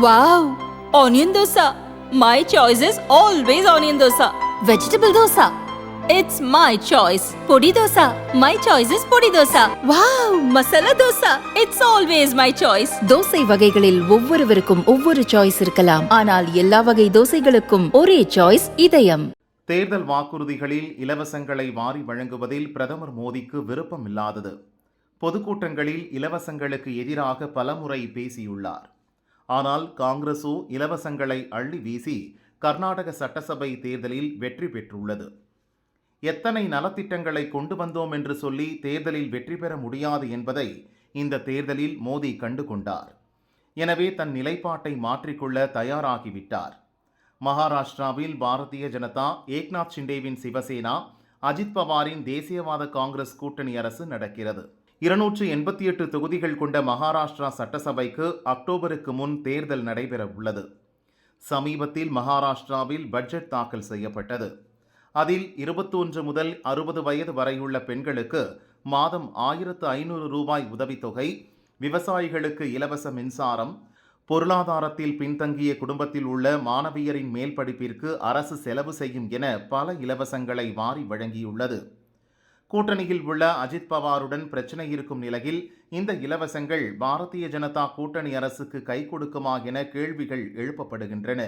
Wow! Onion dosa. My choice is always onion dosa. Vegetable dosa. It's my choice. Podi dosa. My choice is podi dosa. Wow! Masala dosa. It's always my choice. Dosa வகைகளில் ஒவ்வொருவருக்கும் ஒவ்வொரு choice இருக்கலாம். ஆனால் எல்லா வகை தோசைகளுக்கும் ஒரே choice இதயம். தேர்தல் வாக்குறுதிகளில் இலவசங்களை வாரி வழங்குவதில் பிரதமர் மோடிக்கு விருப்பமில்லாதது. பொதுக்கூட்டங்களில் இலவசங்களுக்கு எதிராக பலமுறை பேசியுள்ளார். ஆனால் காங்கிரசோ இலவசங்களை அள்ளி வீசி கர்நாடக சட்டசபை தேர்தலில் வெற்றி பெற்றுள்ளது. எத்தனை நலத்திட்டங்களை கொண்டு வந்தோம் என்று சொல்லி தேர்தலில் வெற்றி பெற முடியாது என்பதை இந்த தேர்தலில் மோடி கண்டு கொண்டார். எனவே தன் நிலைப்பாட்டை மாற்றிக்கொள்ள தயாராகிவிட்டார். மகாராஷ்டிராவில் பாரதிய ஜனதா, ஏக்நாத் ஷிண்டேவின் சிவசேனா, அஜித் பவாரின் தேசியவாத காங்கிரஸ் கூட்டணி அரசு நடக்கிறது. 288 தொகுதிகள் கொண்ட மகாராஷ்டிரா சட்டசபைக்கு அக்டோபருக்கு முன் தேர்தல் நடைபெற உள்ளது. சமீபத்தில் மகாராஷ்டிராவில் பட்ஜெட் தாக்கல் செய்யப்பட்டது. அதில் 21 முதல் 60 வயது வரையுள்ள பெண்களுக்கு மாதம் 1500 ரூபாய் உதவித்தொகை, விவசாயிகளுக்கு இலவச மின்சாரம், பொருளாதாரத்தில் பின்தங்கிய குடும்பத்தில் உள்ள மாணவியரின் மேல் படிப்பிற்கு அரசு செலவு செய்யும் என பல இலவசங்களை வாரி வழங்கியுள்ளது. கூட்டணியில் உள்ள அஜித் பவாருடன் பிரச்சனை இருக்கும் நிலையில் இந்த இலவசங்கள் பாரதிய ஜனதா கூட்டணி அரசுக்கு கை கொடுக்குமா என கேள்விகள் எழுப்பப்படுகின்றன.